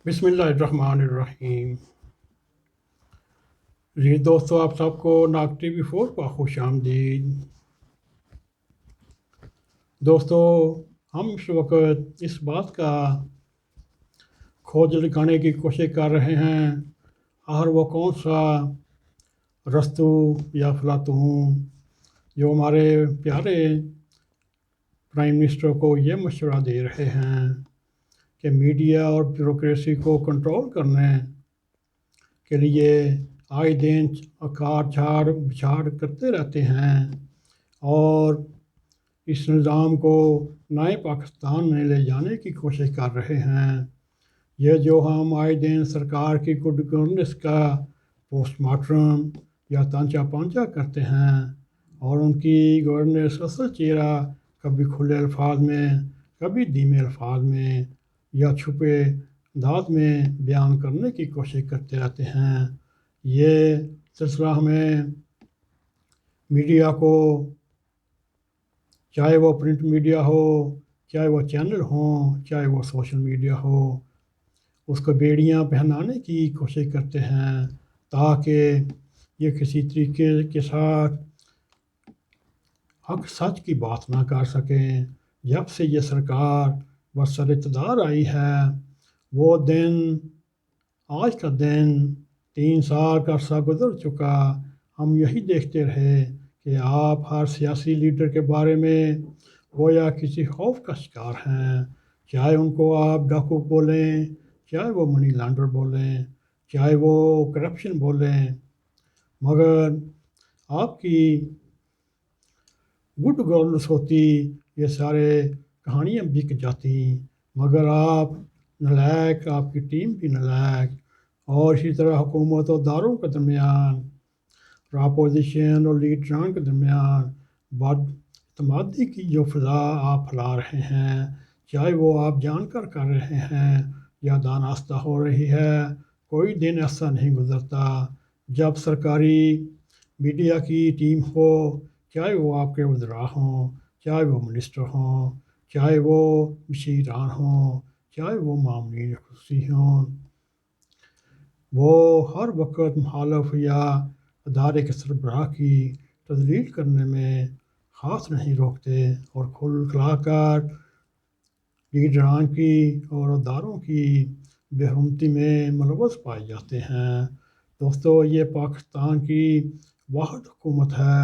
بسم اللہ الرحمن الرحیم۔ جی دوستو، آپ سب کو ناگ ٹی وی 4 کا خوش آمدید۔ دوستو، ہم اس وقت اس بات کا کھوج لگانے کی کوشش کر رہے ہیں آخر وہ کون سا رستو یا فلاطون جو ہمارے پیارے پرائم منسٹر کو یہ مشورہ دے رہے ہیں کہ میڈیا اور بیوروکریسی کو کنٹرول کرنے کے لیے آئے دن کاٹ چھاڑ بچھاڑ کرتے رہتے ہیں اور اس نظام کو نئے پاکستان میں لے جانے کی کوشش کر رہے ہیں۔ یہ جو ہم آئے دن سرکار کی گڈ گورننس کا پوسٹ مارٹم یا تانچا پانچا کرتے ہیں اور ان کی گورننس اصل چہرہ کبھی کھلے الفاظ میں، کبھی دھیمے الفاظ میں یا چھپے انداز میں بیان کرنے کی کوشش کرتے رہتے ہیں۔ یہ سلسلہ ہمیں میڈیا کو، چاہے وہ پرنٹ میڈیا ہو، چاہے وہ چینل ہوں، چاہے وہ سوشل میڈیا ہو، اس کو بیڑیاں پہنانے کی کوشش کرتے ہیں تاکہ یہ کسی طریقے کے ساتھ حق سچ کی بات نہ کر سکیں۔ جب سے یہ سرکار برسر اقتدار آئی ہے، وہ دن، آج کا دن 3 سال کا عرصہ گزر چکا، ہم یہی دیکھتے رہے کہ آپ ہر سیاسی لیڈر کے بارے میں گویا کسی خوف کا شکار ہیں، چاہے ان کو آپ ڈاکو بولیں، چاہے وہ منی لانڈر بولیں، چاہے وہ کرپشن بولیں، مگر آپ کی گڈ گورننس ہوتی یہ سارے کہانیاں بک جاتی، مگر آپ نالائق، آپ کی ٹیم بھی نالائق، اور اسی طرح حکومت و اداروں کے درمیان، اپوزیشن اور لیڈران کے درمیان بد اعتمادی کی جو فضا آپ پھیلا رہے ہیں، چاہے وہ آپ جان کر رہے ہیں یا دانستہ ہو رہی ہے، کوئی دن ایسا نہیں گزرتا جب سرکاری میڈیا کی ٹیم ہو، چاہے وہ آپ کے وزراء ہوں، چاہے وہ منسٹر ہوں، چاہے وہ مشیران ہوں، چاہے وہ معاملین خصوصی ہوں، وہ ہر وقت مخالف یا ادارے کے سربراہ کی تذلیل کرنے میں ہاتھ نہیں روکتے اور کھل کھلا کر لیڈران کی اور اداروں کی بے حرمتی میں ملوث پائے جاتے ہیں۔ دوستو، یہ پاکستان کی واحد حکومت ہے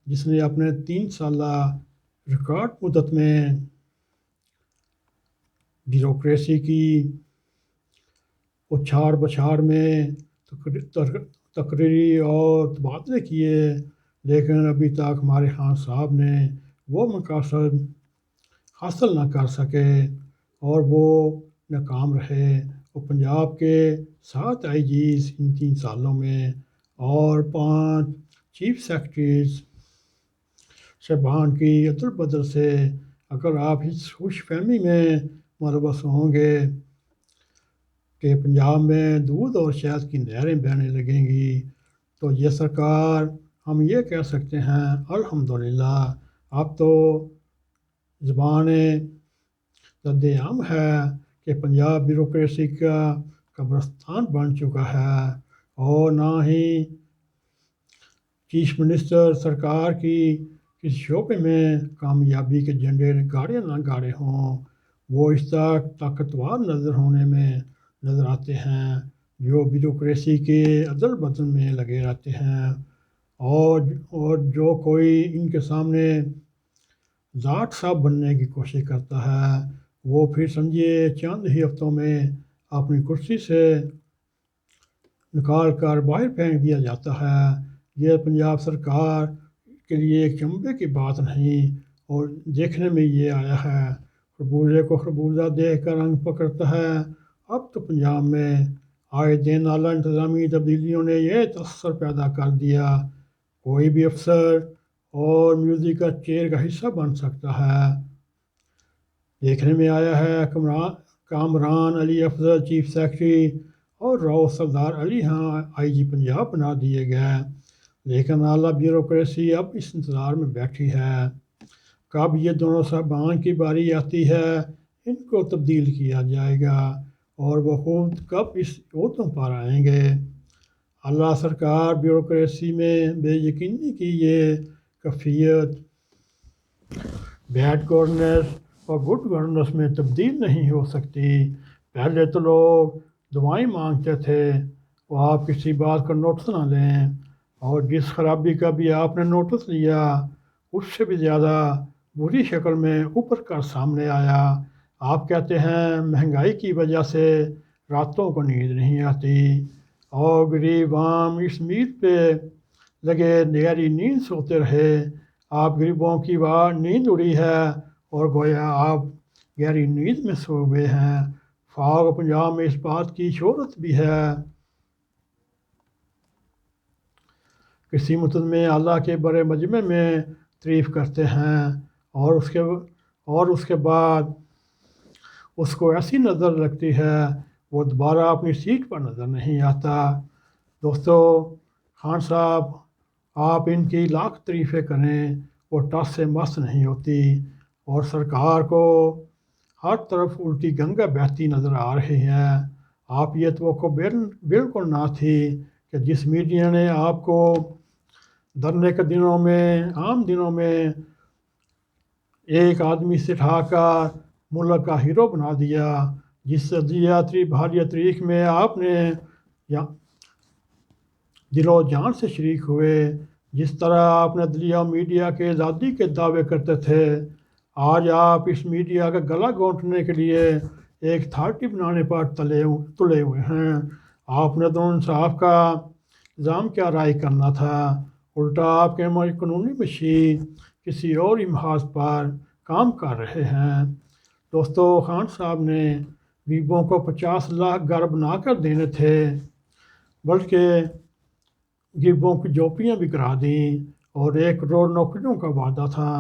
جس نے اپنے 3 سالہ ریکارڈ مدت میں بیوروکریسی کی اچھاڑ بچھاڑ میں تقرری اور تبادلے کیے، لیکن ابھی تک ہمارے خان صاحب نے وہ مقاصد حاصل نہ کر سکے اور وہ ناکام رہے۔ وہ پنجاب کے 7 آئی جیز ان 3 سالوں میں اور 5 چیف سیکرٹریز صاحبان کی عدل بدل سے، اگر آپ اس خوش فہمی میں ملوث ہوں گے کہ پنجاب میں دودھ اور شہد کی نہریں بہنے لگیں گی، تو یہ سرکار، ہم یہ کہہ سکتے ہیں الحمدللہ اب تو زبان رد عام ہے کہ پنجاب بیوروکریسی کا قبرستان بن چکا ہے، اور نہ ہی چیف منسٹر سرکار کی کسی شعبے میں کامیابی کے جھنڈے گاڑے نہ گاڑے ہوں، وہ اس تک طاقتور نظر آتے ہیں جو بیوروکریسی کے عدل بدل میں لگے رہتے ہیں، اور جو کوئی ان کے سامنے ذات صاحب بننے کی کوشش کرتا ہے، وہ پھر سمجھیے چند ہی ہفتوں میں اپنی کرسی سے نکال کر باہر پھینک دیا جاتا ہے۔ یہ پنجاب سرکار کے لیے ایک چنبے کی بات نہیں، اور دیکھنے میں یہ آیا ہے، خربوزے کو خربوزہ دیکھ کر رنگ پکڑتا ہے۔ اب تو پنجاب میں آئے دن اعلیٰ انتظامی تبدیلیوں نے یہ تاثر پیدا کر دیا، کوئی بھی افسر اور میوزک چیئر کا حصہ بن سکتا ہے۔ دیکھنے میں آیا ہے کامران علی افضل چیف سیکرٹری اور راؤ سردار علی ہاں آئی جی پنجاب بنا دیے گئے، لیکن اعلیٰ بیوروکریسی اب اس انتظار میں بیٹھی ہے کب یہ دونوں صاحبان کی باری آتی ہے، ان کو تبدیل کیا جائے گا اور وہ خود کب اس عہدوں پر آئیں گے۔ اللہ سرکار بیوروکریسی میں بے یقینی کی یہ کیفیت بیڈ گورننس اور گڈ گورننس میں تبدیل نہیں ہو سکتی۔ پہلے تو لوگ دعائیں مانگتے تھے، وہ آپ کسی بات کا نوٹس نہ لیں، اور جس خرابی کا بھی آپ نے نوٹس لیا اس سے بھی زیادہ بری شکل میں اوپر کا سامنے آیا۔ آپ کہتے ہیں مہنگائی کی وجہ سے راتوں کو نیند نہیں آتی، اور غریب عام اس امید پہ لگے گہری نیند سوتے رہے۔ آپ غریبوں کی نیند اڑی ہے اور گویا آپ گہری نیند میں سو گئے ہیں۔ فاغ پنجاب میں اس بات کی شہرت بھی ہے، کسی متنمع اللہ کے بڑے مجمع میں تعریف کرتے ہیں اور اس کے بعد اس کو ایسی نظر لگتی ہے وہ دوبارہ اپنی سیٹ پر نظر نہیں آتا۔ دوستو، خان صاحب آپ ان کی لاکھ تعریفیں کریں وہ ٹس سے مس نہیں ہوتی، اور سرکار کو ہر طرف الٹی گنگا بہتی نظر آ رہی ہے۔ آپ یہ توقع بالکل نہ تھی کہ جس میڈیا نے آپ کو دھرنے کے دنوں میں، عام دنوں میں ایک آدمی سے اٹھا کر ملک کا ہیرو بنا دیا، جس بھاری تاریخ میں آپ نے دل و جان سے شریک ہوئے، جس طرح آپ نے دلیہ میڈیا کے آزادی کے دعوے کرتے تھے، آج آپ اس میڈیا کا گلا گھونٹنے کے لیے ایک اتھارٹی بنانے پر تلے ہوئے ہیں۔ آپ نے تو انصاف کا الزام کیا رائے کرنا تھا، الٹا آپ کے قانونی مشیر کسی اور ہی محاذ پر کام کر رہے ہیں۔ دوستو، خان صاحب نے غریبوں کو 50 لاکھ گھر بنا کر دینے تھے، بلکہ غریبوں کی جھوپڑیاں بھی کرا دیں، اور 1 کروڑ نوکریوں کا وعدہ تھا،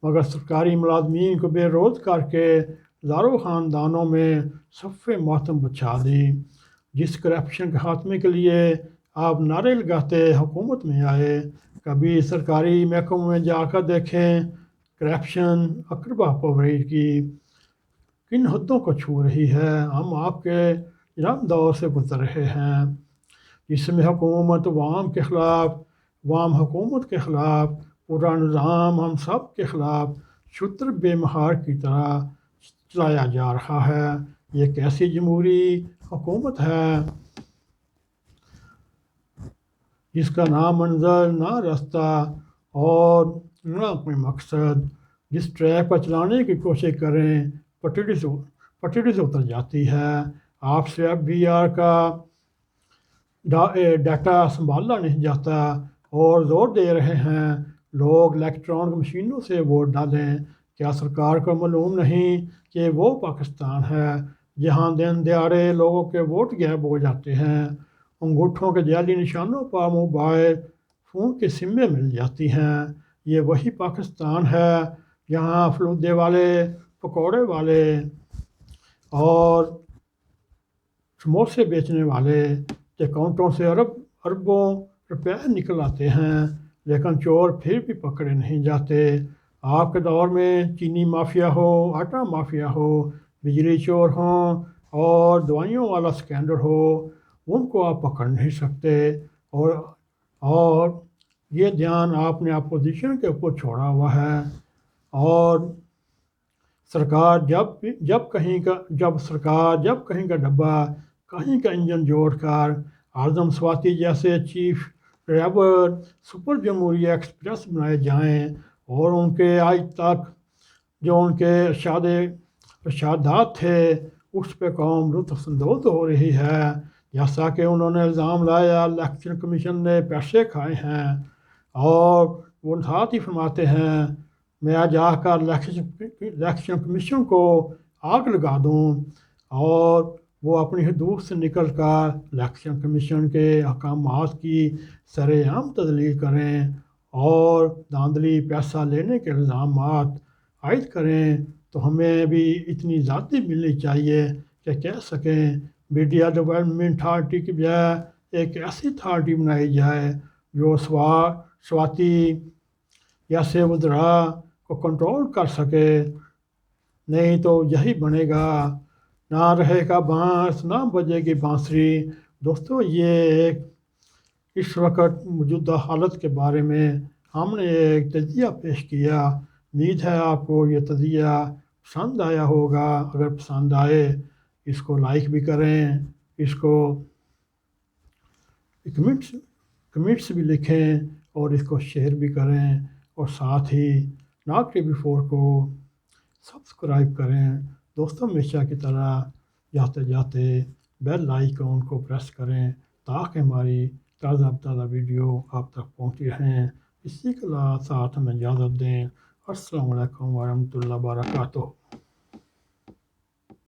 مگر سرکاری ملازمین کو بے روز کر کے ہزاروں خاندانوں میں صف ماتم بچھا دی۔ جس کرپشن کے خاتمے کے لیے آپ نعرے لگاتے حکومت میں آئے، کبھی سرکاری محکموں میں جا کر دیکھیں، کرپشن اقربا پروری کی کن حدوں کو چھو رہی ہے۔ ہم آپ کے جنم دور سے گزر رہے ہیں، جس میں حکومت عوام حکومت کے خلاف، پورا نظام ہم سب کے خلاف شتر بے مہار کی طرح چلایا جا رہا ہے۔ یہ کیسی جمہوری حکومت ہے جس کا نہ منزل، نہ راستہ اور نہ کوئی مقصد؟ جس ٹریک پر چلانے کی کوشش کریں پٹڑی سے اتر جاتی ہے۔ آپ سے FBR کا ڈیٹا سنبھالا نہیں جاتا، اور زور دے رہے ہیں لوگ الیکٹرانک مشینوں سے ووٹ ڈالیں۔ کیا سرکار کو معلوم نہیں کہ وہ پاکستان ہے جہاں دن دیہڑے لوگوں کے ووٹ غائب ہو جاتے ہیں، انگوٹھوں کے جعلی نشانوں پر موبائل فون کی سمیں مل جاتی ہیں؟ یہ وہی پاکستان ہے جہاں فلودے والے، پکوڑے والے اور سموسے بیچنے والے اکاؤنٹوں سے اربوں روپے نکل آتے ہیں، لیکن چور پھر بھی پکڑے نہیں جاتے۔ آپ کے دور میں چینی مافیا ہو، آٹا مافیا ہو، بجلی چور ہوں اور دوائیوں والا سکینڈل ہو، ان کو آپ پکڑ نہیں سکتے، اور یہ دھیان آپ نے اپوزیشن کے اوپر چھوڑا ہوا ہے۔ اور سرکار جب کہیں کا ڈبہ، کہیں کا انجن جوڑ کر اعظم سواتی جیسے چیف ڈرائیور سپر جمہوریہ ایکسپریس بنائے جائیں، اور ان کے آج تک جو ان کے ارشادات تھے اس پہ قوم لطف اندوز ہو رہی ہے، جیسا کہ انہوں نے الزام لایا الیکشن کمیشن نے پیسے کھائے ہیں، اور وہ ساتھ ہی فرماتے ہیں میں جا کر الیکشن کمیشن کو آگ لگا دوں، اور وہ اپنی حدود سے نکل کر الیکشن کمیشن کے احکامات کی سر عام تدلیل کریں اور دھاندلی پیسہ لینے کے الزامات عائد کریں، تو ہمیں بھی اتنی ذاتی ملنی چاہیے کہ کہہ سکیں میڈیا ڈیولپمنٹ اتھارٹی کی بجائے ایک ایسی اتھارٹی بنائی جائے جو سواتی جیسے وزراء کو کنٹرول کر سکے، نہیں تو یہی بنے گا نہ رہے گا بانس نہ بجے گی بانسری۔ دوستو یہ ایک اس وقت موجودہ حالت کے بارے میں ہم نے ایک تجزیہ پیش کیا۔ امید ہے آپ کو یہ تجزیہ پسند آیا ہوگا۔ اگر پسند آئے اس کو لائک بھی کریں، اس کو کمنٹس بھی لکھیں اور اس کو شیئر بھی کریں، اور ساتھ ہی ناگ ٹی وی 4 کو سبسکرائب کریں۔ دوستوں ہمیشہ کی طرح جاتے جاتے بیل آئیکن کو پریس کریں تاکہ ہماری تازہ تازہ ویڈیو آپ تک پہنچی رہیں۔ اسی کے ساتھ ہمیں اجازت دیں۔ السلام علیکم ورحمۃ اللہ وبرکاتہ۔